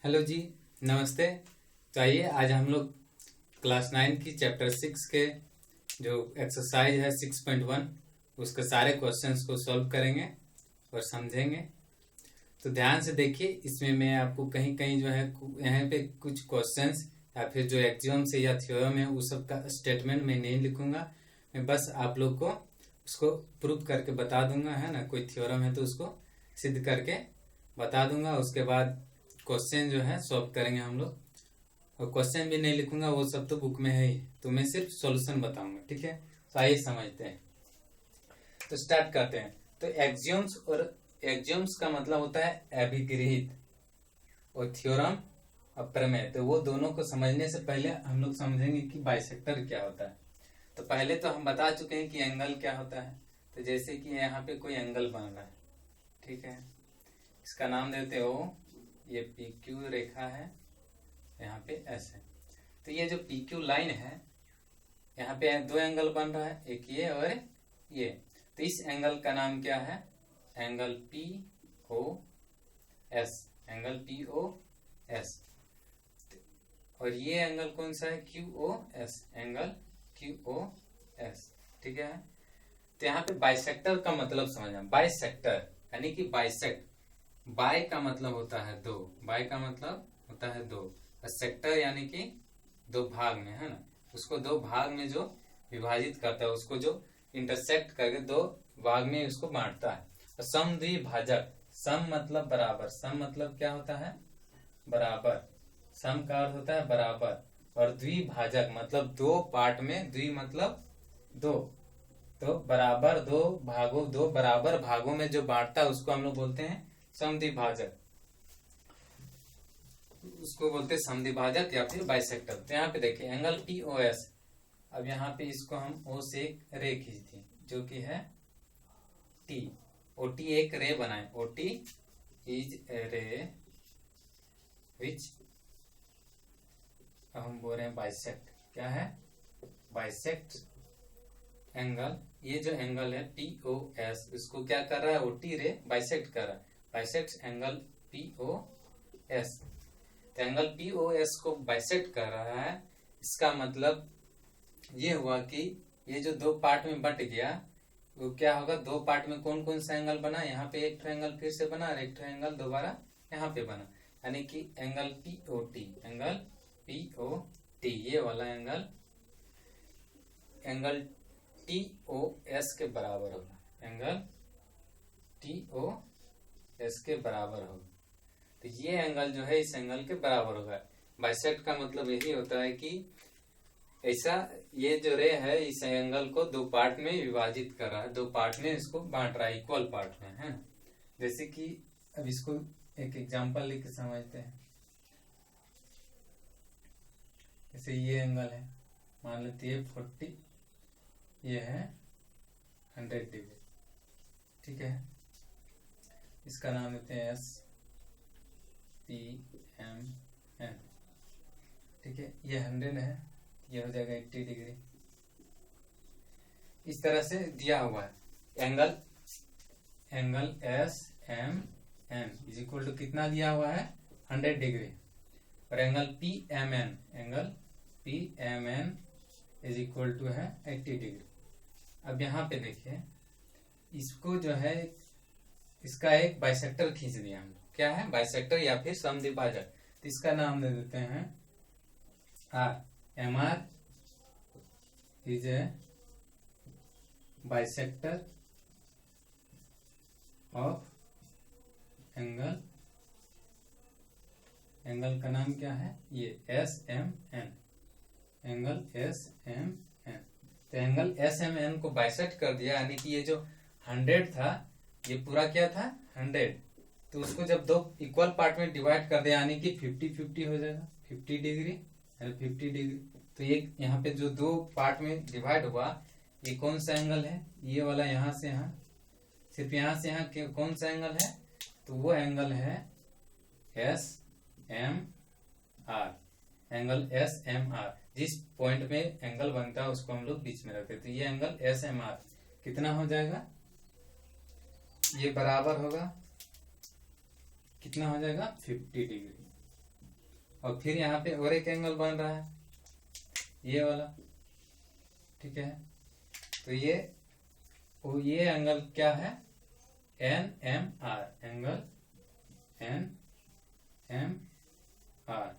Hello जी, नमस्ते। तो आइए आज हम लोग क्लास 9 की चैप्टर 6 के जो एक्सरसाइज है 6.1 उसके सारे क्वेश्चंस को सॉल्व करेंगे और समझेंगे। तो ध्यान से देखिए, इसमें मैं आपको कहीं कहीं जो है यहाँ पे कुछ क्वेश्चंस या फिर जो एक्सियोम से या थ्योरम है उस सब का स्टेटमेंट मैं नहीं लिखूंगा। मैं बस आप लोग को उसको प्रूव करके बता दूंगा, है ना। कोई थ्योरम है तो उसको सिद्ध करके बता दूंगा। उसके बाद क्वेश्चन जो है सॉल्व करेंगे हम लोग। और क्वेश्चन भी नहीं लिखूंगा, वो सब तो बुक में है ही, तो मैं सिर्फ सॉल्यूशन बताऊंगा, ठीक है। तो आइए समझते हैं। तो स्टार्ट करते हैं। तो एक्सियोम्स और एक्सियोम्स का मतलब होता है अभिगृहित, और थ्योरम और प्रमेय। तो वो दोनों को समझने से पहले हम लोग समझेंगे कि बाइसेक्टर क्या होता है। तो पहले तो हम बता चुके हैं कि एंगल क्या होता है। तो जैसे कि यहाँ पे कोई एंगल बन रहा है, ठीक है, इसका नाम देते हो, ये पी क्यू रेखा है, यहाँ पे एस है। तो ये जो पी क्यू लाइन है, यहाँ पे दो एंगल बन रहा है, एक ये और ये। तो इस एंगल का नाम क्या है? Angle P O S, angle P O S. और ये एंगल कौन सा है? Q O S, angle Q O S, ठीक है। तो यहाँ पे बाइसेक्टर का मतलब समझना। बाइसेक्टर यानी कि बाइसेक्ट, बाय का मतलब होता है दो, बाय का मतलब होता है दो, और सेक्टर यानी कि दो भाग में, है ना। उसको दो भाग में जो विभाजित करता है, उसको जो इंटरसेक्ट करके दो भाग में उसको बांटता है। और समद्विभाजक, सम मतलब बराबर, सम मतलब क्या होता है? बराबर। सम का अर्थ होता है बराबर। और द्विभाजक मतलब दो पार्ट में, द्वि मतलब दो, तो बराबर दो भागों, दो बराबर भागों में जो बांटता है उसको हम लोग बोलते हैं समद्विभाजक, उसको बोलते हैं समद्विभाजक या फिर बाइसेक्टर। तो यहाँ पे देखिए एंगल पी ओ एस। अब यहाँ पे इसको हम ओ से एक रे खींचते हैं जो कि है टी। ओ टी एक रे बनाए, ओ टी इज ए रे विच हम बोल रहे हैं बाइसेक्ट। क्या है? Bisect angle. ये जो एंगल है पी ओ एस, इसको क्या कर रहा है? ओ टी रे बाइसेक्ट कर रहा है, bisect angle P O S. तो एंगल पी ओ एस को बाइसेक्ट कर रहा है। इसका मतलब ये हुआ कि ये जो दो पार्ट में बट गया, वो क्या होगा? दो पार्ट में कौन कौन सा एंगल बना? यहाँ पे एक ट्रायंगल फिर से बना और एक ट्रायंगल दोबारा यहाँ पे बना, यानी कि angle P O T, angle P O T, ये वाला angle angle T O S के बराबर होगा, एंगल टी ओ एस के बराबर होगा। तो ये एंगल जो है इस एंगल के बराबर होगा। बाइसेक्ट का मतलब यही होता है कि ऐसा, ये जो रे है इस एंगल को दो पार्ट में विभाजित कर रहा है, दो पार्ट में इसको बांट रहा है, इक्वल पार्ट में, है ना। जैसे कि अब इसको एक एग्जांपल लेके समझते हैं। जैसे ये एंगल है, मान लेते हैं 40, ये है 100 डिग्री, ठीक है। इसका नाम देते हैं एस पी एम एन, ठीक है। ये 100 है, ये हो जाएगा 80 डिग्री। इस तरह से दिया हुआ है angle, angle S M N is equal to कितना दिया हुआ है? 100 डिग्री। और angle P M N, angle P M N is equal to है 80 डिग्री। अब यहाँ पे देखिए, इसको जो है इसका एक बाइसेक्टर खींच दिया हम लोग। क्या है? बाइसेक्टर या फिर समद्विभाजक। तो इसका नाम दे देते हैं R. M R is a bisector of angle, angle का नाम क्या है? ये S M N, angle S M N. तो एंगल एस एम एन को बाइसेक्ट कर दिया, यानी कि ये जो 100 था, ये पूरा क्या था? 100। तो उसको जब दो इक्वल पार्ट में डिवाइड कर दिया, यानी कि 50-50 हो जाएगा, 50 डिग्री और 50 डिग्री। तो ये यहाँ पे जो दो पार्ट में डिवाइड हुआ, ये कौन सा एंगल है? ये वाला, यहाँ से यहाँ, सिर्फ यहाँ से यहाँ कौन सा एंगल है? तो वो एंगल है S M R, angle S M R. जिस पॉइंट में एंगल बनता है उसको हम लोग बीच में रखते हैं। तो ये एंगल एस एम आर कितना हो जाएगा? ये बराबर होगा, कितना हो जाएगा? 50 डिग्री। और फिर यहाँ पे और एक एंगल बन रहा है ये वाला, ठीक है। तो ये एंगल क्या है, N M R, angle N M R.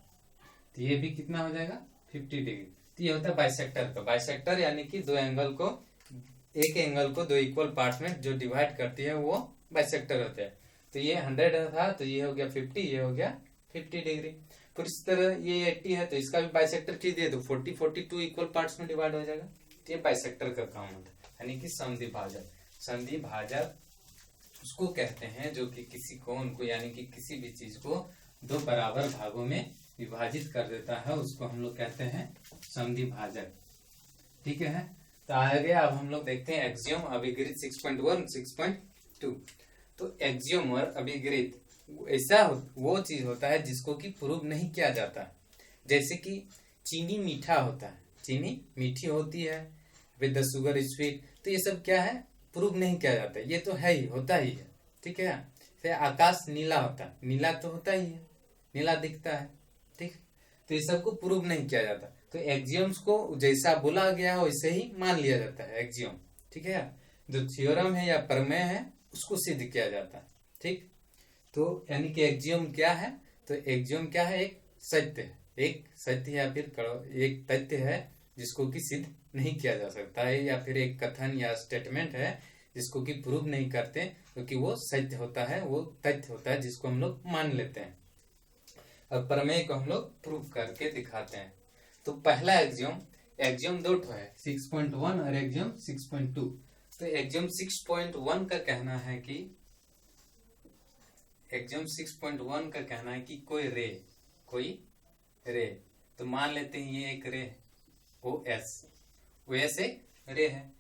तो ये भी कितना हो जाएगा 50 डिग्री। तो ये होता है बाइसेक्टर का। बाइसेक्टर यानी कि दो एंगल को, एक एंगल को दो इक्वल पार्ट्स में जो डिवाइड करती है वो बाइसेक्टर होता है। तो ये 100 था तो ये हो गया 50, ये हो गया 50 डिग्री। फिर इस तरह ये 80 है तो इसका भी बाइसेक्टर कीजिए तो 40 42 इक्वल पार्ट्स में डिवाइड हो जाएगा। तो ये बाइसेक्टर का काम होता है, यानी कि समद्विभाजक। समद्विभाजक उसको कहते हैं जो कि किसी कोण को यानी कि किसी भी चीज को दो बराबर भागों में विभाजित कर देता है, उसको हम लोग कहते हैं समद्विभाजक, ठीक है। तो आगे अब हम लोग देखते हैं एक्सियम अभिगृहित 6.1 6.2। तो एक्सियम और अभिगृहित ऐसा वो चीज होता है जिसको कि प्रूव नहीं किया जाता। जैसे कि चीनी मीठा होता है, चीनी मीठी होती है, विद द शुगर स्वीट। तो ये सब क्या है, प्रूव नहीं किया जाता, ये तो है ही, होता ही है, ठीक है। फिर आकाश नीला होता है, नीला तो होता ही है, नीला दिखता है, ठीक। तो ये सब को प्रूव नहीं किया जाता। तो एक्सियम्स को जैसा बोला गया हो वैसे ही मान लिया जाता है एक्सियम, ठीक है। जो थ्योरम है या प्रमेय है उसको सिद्ध किया जाता है, ठीक। तो यानी कि एक्सियम क्या है, तो एक्सियम क्या है, एक सत्य है, एक सत्य या फिर एक तथ्य है जिसको कि सिद्ध नहीं किया जा सकता है, या फिर एक कथन या स्टेटमेंट है जिसको कि प्रूव नहीं करते क्योंकि वो सत्य होता है, वो तथ्य होता है जिसको हम लोग मान लेते हैं। अब प्रमेय को हम लोग प्रूव करके दिखाते हैं। तो पहला एक्सियम दो ठो है, 6.1 और एक्सियम 6.2। तो एक्सियम 6.1 का कहना है कि एक्सियम 6.1 का कहना है कि कोई रे, तो मान लेते हैं ये एक रे OS एक रे है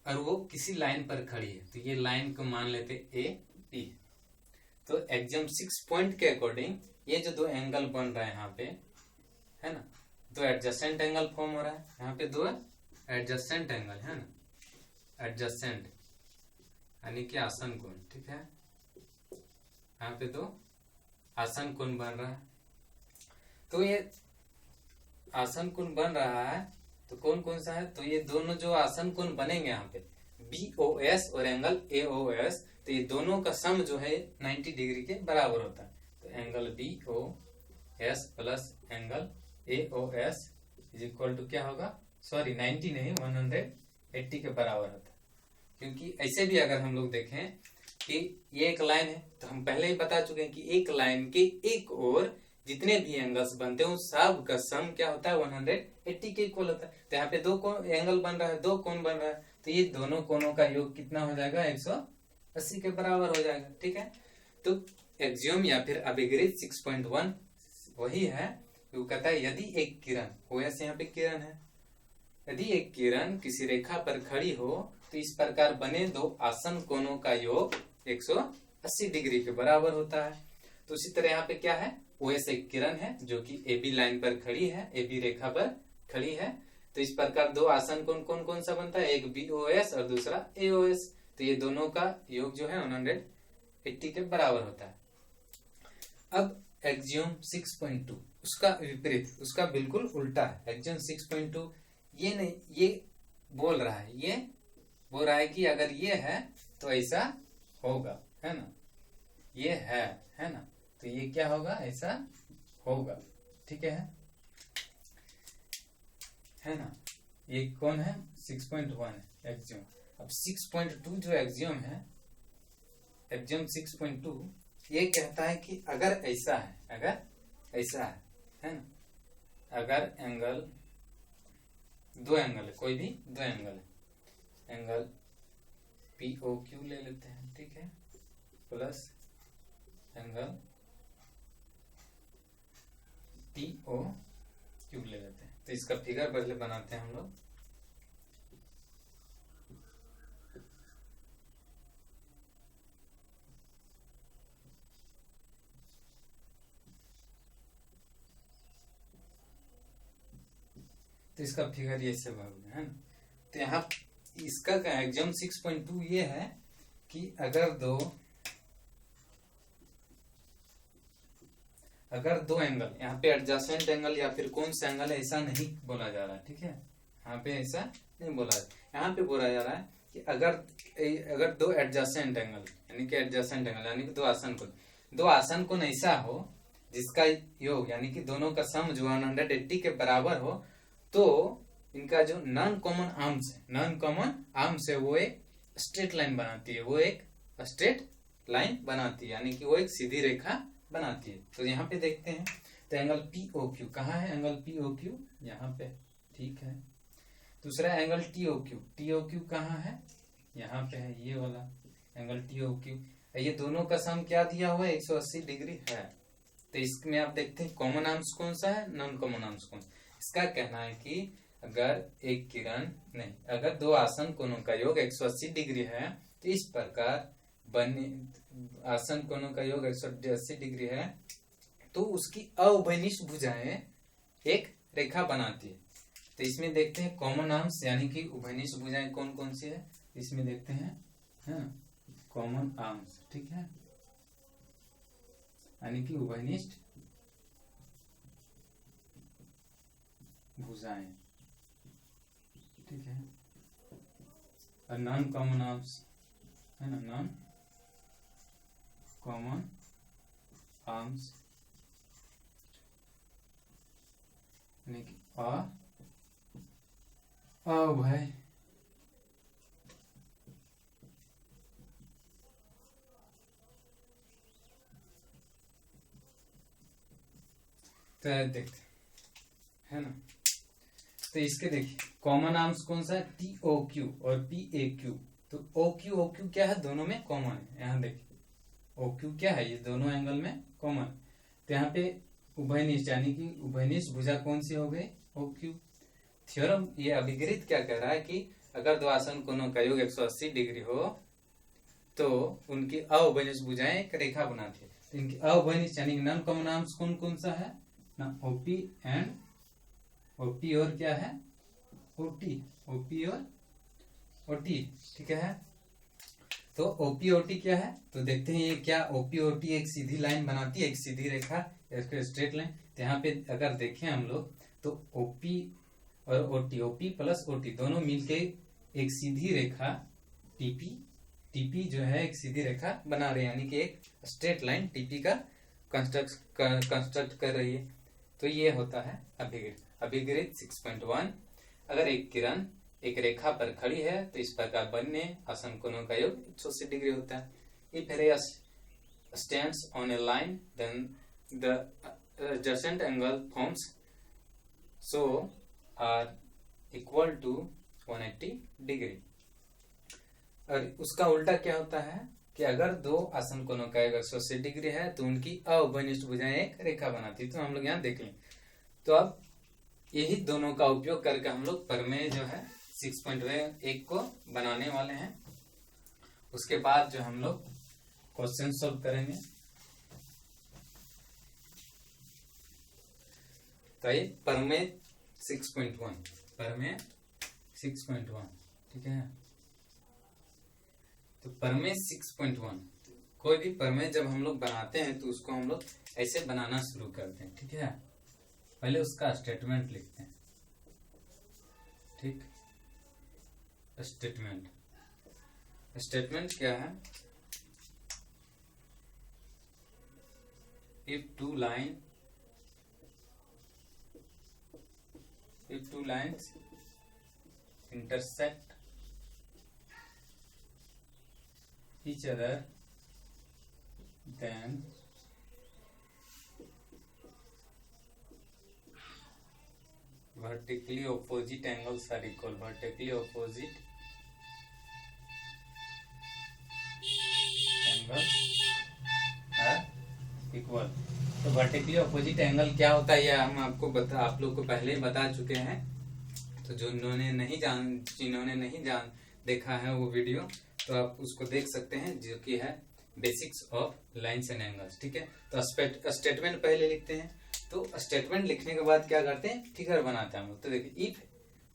और वो किसी लाइन पर खड़ी है। तो ये लाइन को मान लेते AP। तो एक्सियम 6 पॉइंट के अकॉर्डिंग ये जो दो एंगल बन रहा है यहाँ पे, है ना, दो एडजस्टेंट एंगल फॉर्म हो रहा है। यहाँ पे दो एडजस्टेंट एंगल है ना, एडजस्टेंट यानी कि आसन कोण, ठीक है। यहाँ पे दो आसन कोण बन रहा है। तो ये आसन कोण बन रहा है तो कौन कौन सा है, तो ये दोनों जो आसन कोण बनेंगे यहाँ पे BOS और एंगल AOS, तो ये दोनों का सम जो है 90 डिग्री के बराबर होता है। तो angle BOS plus angle AOS is equal to क्या होगा, सॉरी 90 नहीं 180 के बराबर होता है। क्योंकि ऐसे भी अगर हम लोग देखें कि ये एक लाइन है तो हम पहले ही बता चुके हैं कि एक लाइन के एक और जितने भी एंगल्स बनते हैं उस सब का सम क्या होता है 180 के इक्वल होता है। तो यहाँ पे दो एंगल बन रहा है, दो कोण बन रहा है, तो ये दोनों कोणों का योग कितना हो जाएगा 180 के बराबर हो जाएगा, ठीक है। तो एक्सियम या फिर अभिगृहित 6.1 वही है, वो कहता है यदि एक किरण OS यहाँ पे किरण है, यदि एक किरण किसी रेखा पर खड़ी हो तो इस प्रकार बने दो आसन कोणों का योग 180 डिग्री के बराबर होता है। तो उसी तरह यहाँ पे क्या है, OS एक किरण है जो कि AB लाइन पर खड़ी है, AB रेखा पर खड़ी है। तो इस प्रकार दो आसन कोण कौन कौन सा बनता है, एक BOS और दूसरा AOS। तो ये दोनों का योग जो है 180 के बराबर होता है। अब एक्सियम 6.2 उसका विपरीत, उसका बिल्कुल उल्टा है। एक्सियम 6.2 ये नहीं, ये बोल रहा है, ये बोल रहा है कि अगर ये है तो ऐसा होगा, है ना, ये है ना, तो ये क्या होगा, ऐसा होगा, ठीक है ना। ये कौन है, 6.1 है एक्सियम। अब 6.2 जो एक्सियम है, एक्सियम 6.2 ये कहता है कि अगर ऐसा है ना, अगर एंगल दो एंगल है, कोई भी दो एंगल है, एंगल POQ ले लेते हैं, ठीक है, प्लस एंगल TOQ ले लेते हैं। तो इसका फिगर पहले बनाते हैं हम लोग। तो इसका फिगर ये सब है ना। तो यहाँ इसका एक्सियम 6.2 ये है कि अगर दो एंगल, यहाँ पे एडजेसेंट एंगल या फिर कौन सा एंगल है ऐसा नहीं बोला जा रहा है, ठीक है, यहाँ पे ऐसा नहीं बोला है। यहाँ पे बोला जा रहा है कि अगर दो एडजेसेंट एंगल यानी कि एडजेसेंट एंगल यानी कि दो आसन कोण ऐसा हो जिसका योग यानी कि दोनों का सम जो 180 के बराबर हो, तो इनका जो नॉन कॉमन आर्म्स है वो एक स्ट्रेट लाइन बनाती है, वो एक स्ट्रेट लाइन बनाती है, यानी कि वो एक सीधी रेखा बनाती है। तो यहाँ पे देखते हैं, तो एंगल POQ कहाँ है? एंगल POQ यहाँ पे, ठीक है। दूसरा एंगल TOQ कहाँ है? यहाँ पे है, ये वाला एंगल TOQ। ये दोनों का सम क्या दिया हुआ है? 180 डिग्री है। तो इसमें आप देखते हैं कॉमन आर्म्स कौन सा है, नॉन कॉमन आर्म्स कौन सा। इसका कहना है कि अगर दो आसन कोणों का योग 180 डिग्री है, तो इस प्रकार आसन कोणों का योग 180 डिग्री है, तो उसकी अउभयनिष्ठ भुजाएं एक रेखा बनाती है। तो इसमें देखते हैं कॉमन आर्म्स यानी कि उभयनिष्ठ भुजाएं कौन कौन सी है, इसमें देखते हैं कॉमन आर्म्स, ठीक है, यानी कि उभयनिष्ठ भुजाएं, ठीक है। और नॉन कॉमन आर्म्स है ना, नॉन कॉमन आर्म्स यानी कि अभय तो देखते है ना। तो इसके देखिए कॉमन आर्म्स कौन सा है? TOQ और PAQ। तो OQ क्या है? दोनों में कॉमन है। यहाँ देखिए OQ क्या है? ये दोनों एंगल में कॉमन। तो यहाँ पे उभयनिष्ठ यानी कि उभयनिष्ठ भुजा कौन सी हो गई? OQ। थ्योरम ये अभिगृहित क्या कह रहा है कि अगर दो आसन कोणों का योग 180 डिग्री हो तो उनकी अउभयनिष्ठ भुजाएं एक रेखा बनाती है। तो इनकी अउभयनिष्ठ यानी नॉन कॉमन आर्म्स कौन कौन सा है ना? OP और क्या है? OP और OT, ठीक है। तो OP क्या है? तो देखते हैं ये क्या OP एक सीधी लाइन बनाती है, एक सीधी रेखा, स्ट्रेट लाइन। तो यहाँ पे अगर देखें हम लोग तो OP और OP प्लस OT दोनों मिलके एक सीधी रेखा TP जो है एक सीधी रेखा बना रहे हैं, यानी कि एक स्ट्रेट लाइन TP का कंस्ट्रक्ट कर रही है। तो ये होता है अभिगृहित 6.1। अगर एक किरण एक रेखा पर खड़ी है तो इस प्रकार बनने आसन कोणों का योग 180 डिग्री होता है। If ray stands on a line, then the adjacent angle forms so are equal to 180 degree. और उसका उल्टा क्या होता है कि अगर दो आसन कोणों का योग 180 डिग्री है तो उनकी अउभयनिष्ठ भुजाएं एक रेखा बनाती है। तो हम लोग यहाँ देख लें। तो अब यही दोनों का उपयोग करके हम लोग प्रमेय जो है 6.1 को बनाने वाले हैं। उसके बाद जो हम लोग क्वेश्चन सॉल्व करेंगे। तो ये प्रमेय 6.1 ठीक है। तो प्रमेय 6.1 कोई भी प्रमेय जब हम लोग बनाते हैं तो उसको हम लोग ऐसे बनाना शुरू करते हैं, ठीक है। पहले उसका स्टेटमेंट लिखते हैं, ठीक। स्टेटमेंट क्या है? if two lines intersect each other, then vertically opposite angles are equal. Vertically opposite angles are equal। तो वर्टिकली अपोजिट एंगल क्या होता है यह हम आप लोग को पहले ही बता चुके हैं। तो जिन्होंने नहीं देखा है वो वीडियो, तो आप उसको देख सकते हैं, जो कि है basics of lines and angles, ठीक है। तो स्टेटमेंट पहले लिखते हैं। तो स्टेटमेंट लिखने के बाद क्या करते हैं? फिगर बनाते हैं हम लोग। तो देखिए if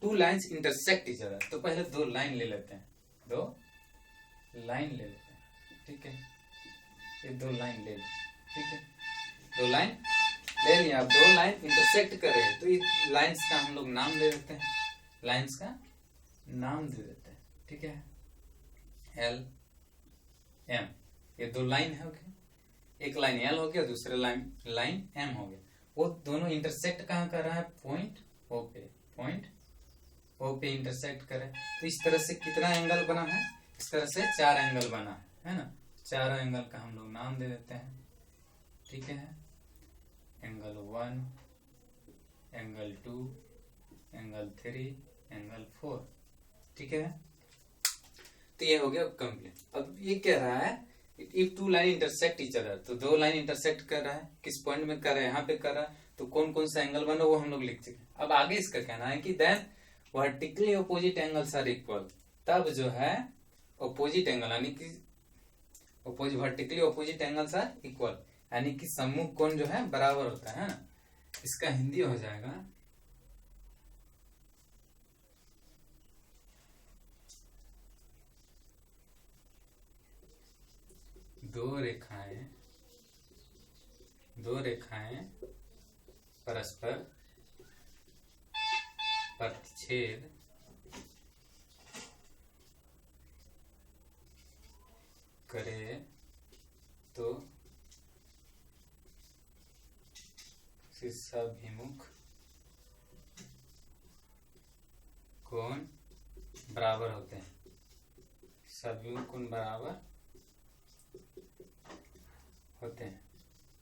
two lines intersect each other, तो पहले दो लाइन ले लेते हैं, ठीक है। ये दो लाइन ले लेते हैं, ठीक है। दो लाइन ले लिया, अब दो लाइन इंटरसेक्ट कर रहे हैं तो इस लाइंस का हम लोग नाम दे देते हैं, लाइंस का नाम दे देते हैं, ठीक है। एल एम, ये दो लाइन है, ओके। एक लाइन एल हो गया, दूसरे लाइन एम हो गया। वो दोनों इंटरसेक्ट कहाँ कर रहा है? पॉइंट ओ पे, पॉइंट ओ पे इंटरसेक्ट करे। तो इस तरह से कितना एंगल बना है? इस तरह से 4 एंगल बना है ना। 4 एंगल का हम लोग नाम दे देते हैं, ठीक है। एंगल 1, एंगल 2, एंगल 3, एंगल 4, ठीक है। तो ये हो गया कंप्लीट। अब ये कह रहा है if two line intersect each other, तो दो लाइन इंटरसेक्ट कर रहा है, किस पॉइंट में कर रहा है? यहाँ पे कर रहा है। तो कौन कौन सा एंगल बना वो हम लोग लिख चुके। अब आगे इसका कहना है कि then vertically opposite angles are equal, तब जो है अपोजिट एंगल यानी कि vertically opposite angles are equal, यानी कि सम्मुख कोण जो है बराबर होता है ना। इसका हिंदी हो जाएगा दो रेखाएं परस्पर प्रतिच्छेद करे तो शीर्षाभिमुख कोण बराबर होते हैं, शीर्षाभिमुख कोण बराबर होते हैं।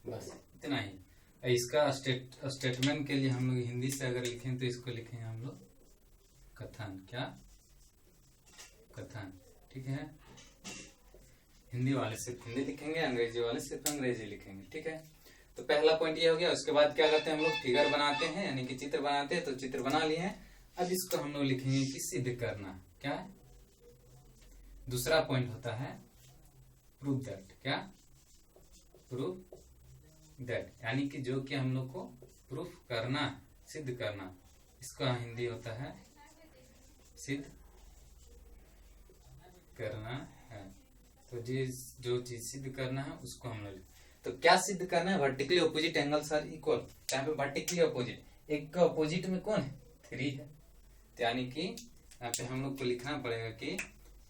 बस इतना ही। इसका स्टेटमेंट के लिए हम लोग हिंदी से अगर लिखें तो इसको लिखेंगे हम लोग कथन। क्या? कथन, ठीक है। हिंदी वाले सिर्फ हिंदी लिखेंगे, अंग्रेजी वाले सिर्फ अंग्रेजी लिखेंगे, ठीक है। तो पहला पॉइंट ये हो गया। उसके बाद क्या करते हैं हम लोग? फिगर बनाते हैं, यानी कि चित्र बनाते हैं। तो चित्र बना लिए हैं, अब इसको हम लोग लिखेंगे कि सिद्ध करना। क्या है? दूसरा पॉइंट होता है प्रूफ दैट। क्या? प्रूफ दैट, यानी कि जो कि हम लोग को प्रूफ करना, सिद्ध करना, इसका हिंदी होता है सिद्ध करना है। तो जो चीज सिद्ध करना है उसको हम लोग, तो क्या सिद्ध करना है? Vertically opposite angles are equal. यहाँ पे वर्टिकली अपोजिट, एक का अपोजिट में कौन है? 3 है। तो यानी कि यहाँ पे हम लोग को लिखना पड़ेगा कि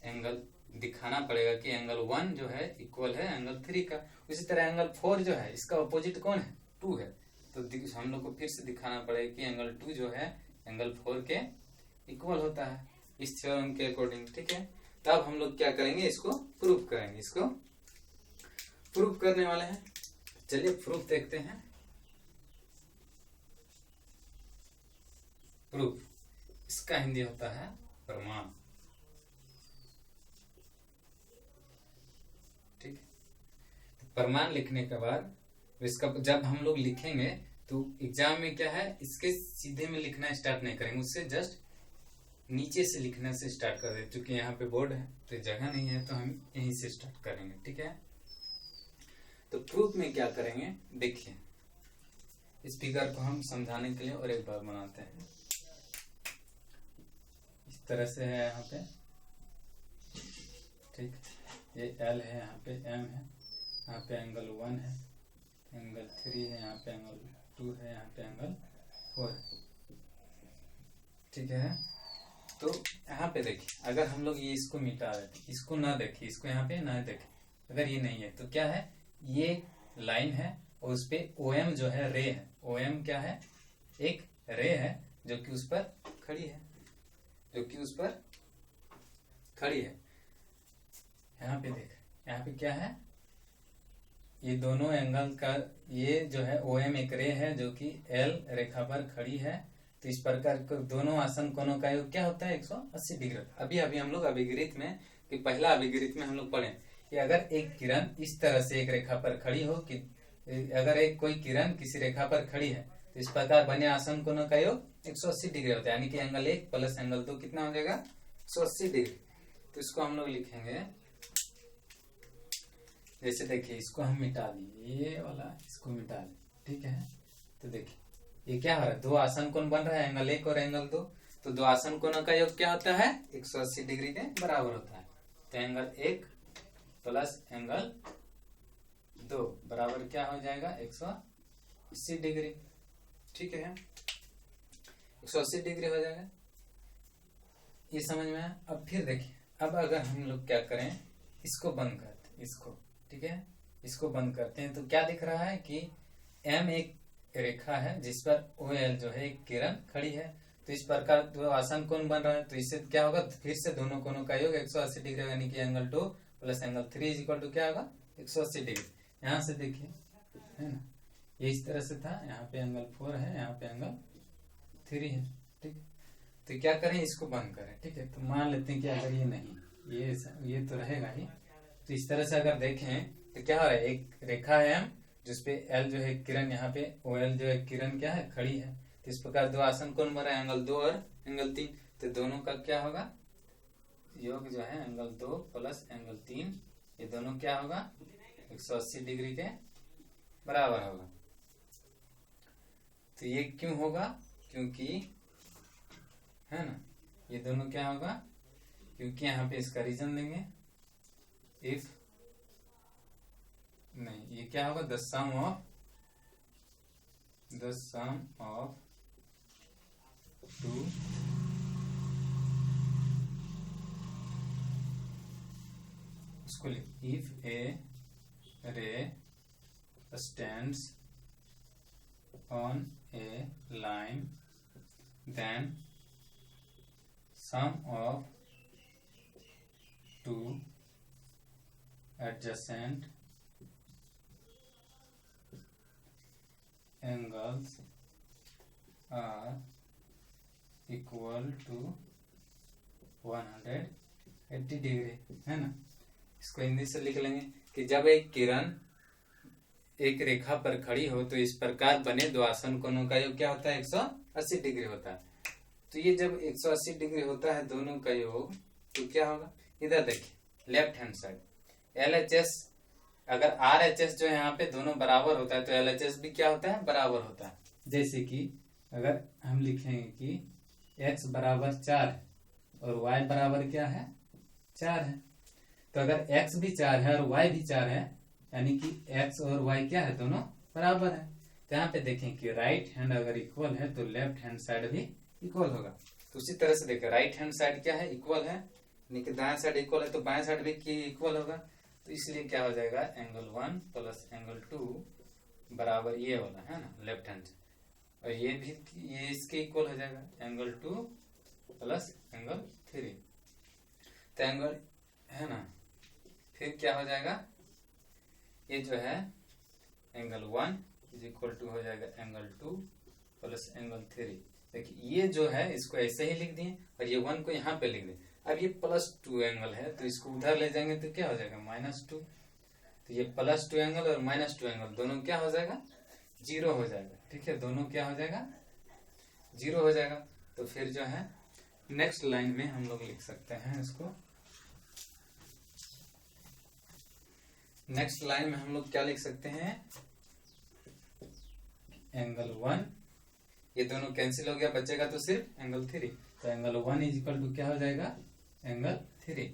एंगल, दिखाना पड़ेगा कि एंगल 1 जो है इक्वल है एंगल 3 का। उसी तरह एंगल 4 जो है इसका अपोजिट कौन है? 2 है। तो हम लोग को फिर से दिखाना पड़ेगा कि एंगल 2 जो है एंगल 4 के इक्वल होता है इस थ्योरम के अकॉर्डिंग, ठीक है। तब हम लोग क्या करेंगे? इसको प्रूफ करेंगे। इसको प्रूफ करने वाले हैं। चलिए प्रूफ देखते हैं। प्रूफ, इसका हिंदी होता है प्रमाण, ठीक है। तो प्रमाण लिखने के बाद इसका जब हम लोग लिखेंगे तो एग्जाम में क्या है, इसके सीधे में लिखना स्टार्ट नहीं करेंगे, उससे जस्ट नीचे से लिखने से स्टार्ट कर दें। क्योंकि यहाँ पे बोर्ड है तो जगह नहीं है, तो हम यहीं से स्टार्ट करेंगे, ठीक है। तो प्रूफ में क्या करेंगे देखिए, इस फिगर को हम समझाने के लिए और एक बार बनाते हैं। इस तरह से है यहाँ पे, ठीक। ये L है, यहाँ पे M है, यहाँ पे एंगल 1 है, एंगल 3 है, यहाँ पे एंगल 2 है, यहाँ पे एंगल 4 है, ठीक है। तो यहाँ पे देखिए, अगर हम लोग ये इसको मिटा देते, इसको ना देखिए, इसको यहाँ पे ना देखें, अगर ये नहीं है तो क्या है, ये लाइन है और उस पे OM जो है रे है। OM क्या है? एक रे है जो कि उस पर खड़ी है, जो कि उस पर खड़ी है। यहाँ पे देख, यहाँ पे क्या है, ये दोनों एंगल का, ये जो है OM एक रे है जो कि L रेखा पर खड़ी है। तो इस प्रकार दोनों आसन कोणों का योग क्या होता है? 180 डिग्री। अभी हम लोग अभिगृहित में, कि पहला अभिगृहित में हम लोग पढ़े कि अगर एक किरण इस तरह से एक रेखा पर खड़ी हो, कि अगर एक कोई किरण किसी रेखा पर खड़ी है तो इस प्रकार बने आसन कोणों का योग 180 डिग्री होता है। यानी कि एंगल 1 प्लस एंगल 2 कितना हो जाएगा? 180 डिग्री। तो इसको हम लोग लिखेंगे, जैसे देखिए इसको हम मिटा दिए, ये वाला इसको मिटा दें, ठीक है। तो देखिए ये क्या हो रहा है, दो आसन कोण बन रहा है, एंगल 1 और एंगल 2। तो दो आसन कोणों का योग क्या होता है? 180 डिग्री के बराबर होता है। तो एंगल 1 प्लस एंगल 2 बराबर क्या हो जाएगा? 180 डिग्री, ठीक है, 180 डिग्री हो जाएगा। ये समझ में आया। अब फिर देखिए, अब अगर हम लोग क्या करें, इसको बंद करते हैं, इसको, ठीक है, इसको बंद करते हैं, तो क्या दिख रहा है कि एम एक रेखा है जिस पर ओ एल जो है एक किरण खड़ी है। तो इस प्रकार जो आसन कोण बन रहा है, तो इससे क्या होगा, फिर से दोनों कोणों का योग 180 डिग्री, यानी कि angle 2 plus angle 3 is equal to क्या होगा, 180 डिग्री। यहाँ से देखिए, है ना, ये इस तरह से था, यहाँ पे एंगल 4 है, यहाँ पे एंगल 3 है, ठीक है। तो क्या करें, इसको बंद करें, ठीक है। तो मान लेते हैं कि अगर ये नहीं, ये तो रहेगा ही। तो इस तरह से अगर देखें तो क्या हो रहा है, एक रेखा है एम जिसपे एल जो है किरण, यहाँ पे ओ एल जो है किरण क्या है, खड़ी है। तो इस प्रकार दो आसन कोण बन रहा है, एंगल 2 और एंगल 3। तो दोनों का क्या होगा, योग जो है एंगल 2 प्लस एंगल 3, ये दोनों क्या होगा, 180 डिग्री के बराबर होगा। तो ये क्यों होगा, क्योंकि, है ना, ये दोनों क्या होगा, क्योंकि यहाँ पे इसका रीजन लेंगे, इफ नहीं, ये क्या होगा, द सम ऑफ टू उसको लिख, if a ray stands on a line then sum of two adjacent angles are equal to 180 degree, है ना। इसको हिंदी से लिख लेंगे कि जब एक किरण एक रेखा पर खड़ी हो तो इस प्रकार बने दो आसन कोणों का योग क्या होता है, 180 डिग्री होता है। तो ये जब 180 डिग्री होता है दोनों का योग, तो क्या होगा, इधर देखिए लेफ्ट हैंड साइड LHS, अगर RHS जो है यहाँ पे दोनों बराबर होता है तो LHS भी क्या होता है, बराबर होता है। जैसे कि अगर हम लिखेंगे कि x बराबर 4 है और y बराबर क्या है, 4 है। तो अगर x भी 4 है और y भी 4 है, यानी कि x और y क्या है, दोनों बराबर है। तो यहाँ पे देखें कि राइट हैंड अगर इक्वल है तो लेफ्ट हैंड साइड भी इक्वल होगा। तो उसी तरह से देखिए, राइट हैंड साइड क्या है, इक्वल है, यानी कि दाएं साइड इक्वल है, तो बाएं साइड भी इक्वल होगा। तो इसलिए क्या हो जाएगा, एंगल 1 प्लस एंगल 2 बराबर ये वाला, है ना, लेफ्ट हैंड, और ये भी ये इसके इक्वल हो जाएगा, एंगल 2 प्लस एंगल 3। तो एंगल, है ना, फिर क्या हो जाएगा, ये जो है एंगल 1 इज इक्वल टू हो जाएगा एंगल 2 प्लस एंगल 3। देखिए ये जो है इसको ऐसे ही लिख दिए और ये 1 को यहाँ पे लिख दिए। अब ये +2 एंगल है तो इसको उधर ले जाएंगे तो क्या हो जाएगा, -2। तो ये +2 एंगल और -2 एंगल दोनों क्या हो जाएगा, 0 हो जाएगा, ठीक है, दोनों क्या हो जाएगा, 0 हो जाएगा। तो फिर जो है नेक्स्ट लाइन में हम लोग लिख सकते हैं इसको, नेक्स्ट लाइन में हम लोग क्या लिख सकते हैं, एंगल 1, ये दोनों कैंसिल हो गया, बचेगा तो सिर्फ एंगल 3। तो एंगल 1 इज इक्वल टू क्या हो जाएगा, एंगल 3,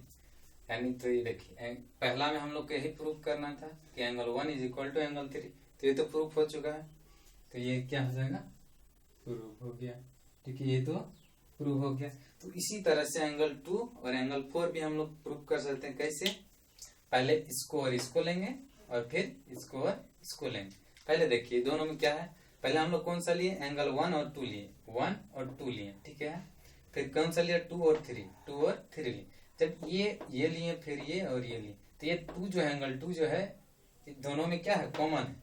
यानी तो ये देखिए पहला में हम लोग को यही प्रूफ करना था कि angle 1 is equal to angle 3, तो ये तो प्रूफ हो चुका है। तो ये क्या हो जाएगा, प्रूफ हो गया, ठीक है, ये तो प्रूफ हो गया। तो इसी तरह से एंगल 2 और एंगल 4 भी हम लोग प्रूफ कर सकते हैं। कैसे, पहले इसको और इसको लेंगे और फिर इसको और इसको लेंगे। पहले देखिए दोनों में क्या है, पहले हम लोग कौन सा लिए, एंगल 1 और 2 लिए, 1 और 2 लिए, ठीक है। फिर कौन सा लिया, 2 और 3, 2 और 3 लिए। जब ये लिए फिर ये और ये लिए, तो ये 2 जो है, एंगल 2 जो है, दोनों में क्या है, कॉमन है।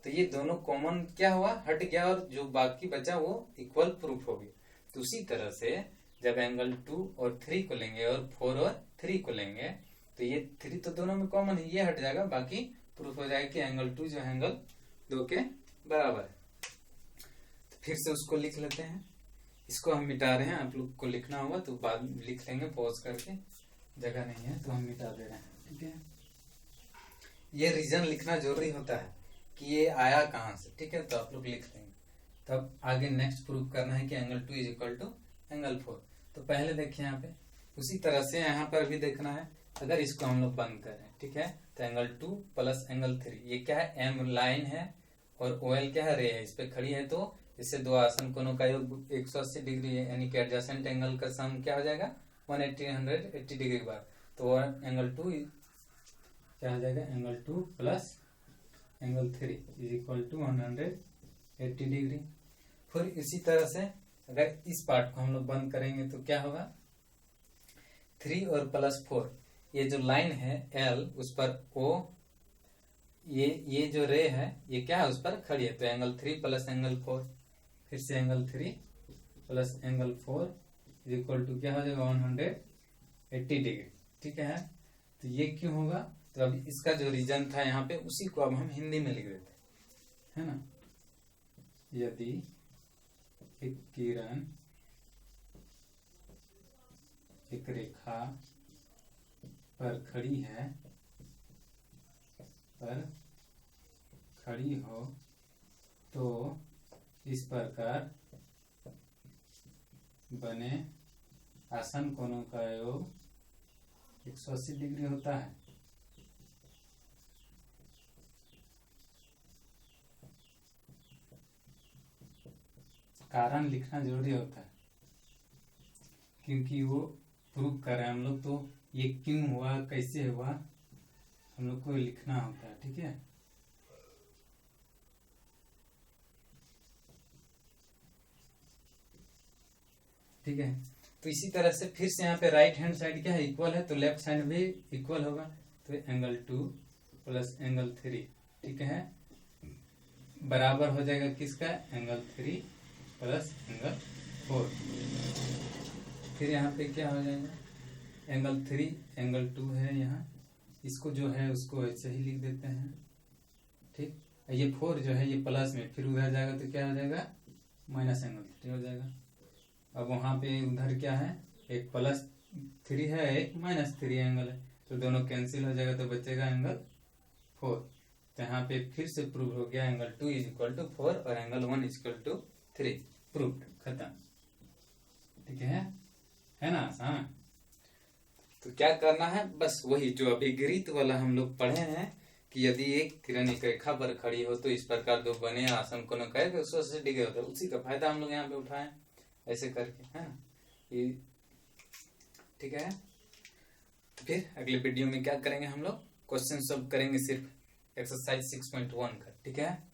तो ये दोनों कॉमन क्या हुआ, हट गया, और जो बाकी बचा वो इक्वल प्रूफ हो गया। तो उसी तरह से जब एंगल 2 और 3 को लेंगे और 4 और 3 को लेंगे, तो ये 3 तो दोनों में कॉमन है, ये हट जाएगा, बाकी प्रूफ हो जाएगा कि एंगल 2 जो है एंगल 2 के बराबर है। तो फिर से उसको लिख लेते हैं, इसको हम मिटा रहे हैं, आप लोग को लिखना होगा तो बाद में लिख लेंगे, पॉज करके, जगह नहीं है तो हम मिटा दे रहे हैं, ठीक है। ये रीजन लिखना जरूरी होता है कि ये आया कहाँ से, ठीक है, तो आप लोग लिख लेंगे। तब आगे नेक्स्ट प्रूफ करना है कि angle 2 is equal to angle 4। तो पहले देखिए यहाँ पे, उसी तरह से यहाँ पर भी देखना है, अगर इसको हम लोग बंद करें, ठीक है, तो एंगल 2 प्लस एंगल 3, ये क्या है, एम लाइन है और ओ एल क्या है, रे है, इस पे खड़ी है, तो इससे दो आसन कोणों का योग 180 डिग्री है, यानी कि एडजेसेंट एंगल का सम क्या हो जाएगा 180 डिग्री के बाद, तो एंगल 2 क्या हो जाएगा, angle 2 plus angle 3 is equal to 180 degree. फिर इसी तरह से अगर इस पार्ट को हम लोग बंद करेंगे तो क्या होगा, 3 और प्लस 4, ये जो लाइन है एल उस पर ओ, ये जो रे है ये क्या है उस पर खड़ी है, तो एंगल 3 प्लस एंगल 4, फिर से angle 3 plus angle 4 is equal to क्या हो जाएगा 180 डिग्री। ठीक है, तो ये क्यों होगा, तो अभी इसका जो रीजन था यहाँ पे उसी को अब हम हिंदी में लिख देते हैं, है ना। यदि एक किरण एक रेखा पर खड़ी हो तो इस प्रकार बने आसन कोणों का योग 180 डिग्री होता है। कारण लिखना जरूरी होता है क्योंकि वो प्रूव कर रहे हैं हम लोग, तो ये क्यों हुआ कैसे हुआ हम लोग को लिखना होता है। ठीक है, ठीक है, तो इसी तरह से फिर से यहाँ पे राइट हैंड साइड क्या है इक्वल है, तो लेफ्ट साइड भी इक्वल होगा, तो एंगल 2 प्लस एंगल 3 ठीक है बराबर हो जाएगा किसका, एंगल 3 प्लस एंगल 4। फिर यहाँ पे क्या हो जाएगा, एंगल 3 एंगल 2 है यहाँ, इसको जो है उसको ऐसे ही लिख देते हैं। ठीक, ये 4 जो है ये प्लस में फिर उधर जाएगा तो क्या हो जाएगा माइनस एंगल 3 हो जाएगा। अब वहां पे उधर क्या है, एक प्लस 3 है एक माइनस 3 एंगल है, तो दोनों कैंसिल हो जाएगा तो बचेगा एंगल 4। तो यहाँ पे फिर से प्रूव हो गया एंगल 2 इज इक्वल टू 4 और angle 1 is equal to 3, proved, खत्म। ठीक है ना आसान। तो क्या करना है, बस वही जो अभी गृहीत वाला हम लोग पढ़े हैं कि यदि एक किरण एक रेखा पर खड़ी हो तो इस प्रकार दो बने आसन कोणों का 180 डिग्री होता है, उसी का फायदा हम लोग यहाँ पे उठाएं ऐसे करके, है ना ये। ठीक है, फिर अगले वीडियो में क्या करेंगे हम लोग, क्वेश्चन सॉल्व करेंगे सिर्फ एक्सरसाइज 6.1 का। ठीक है।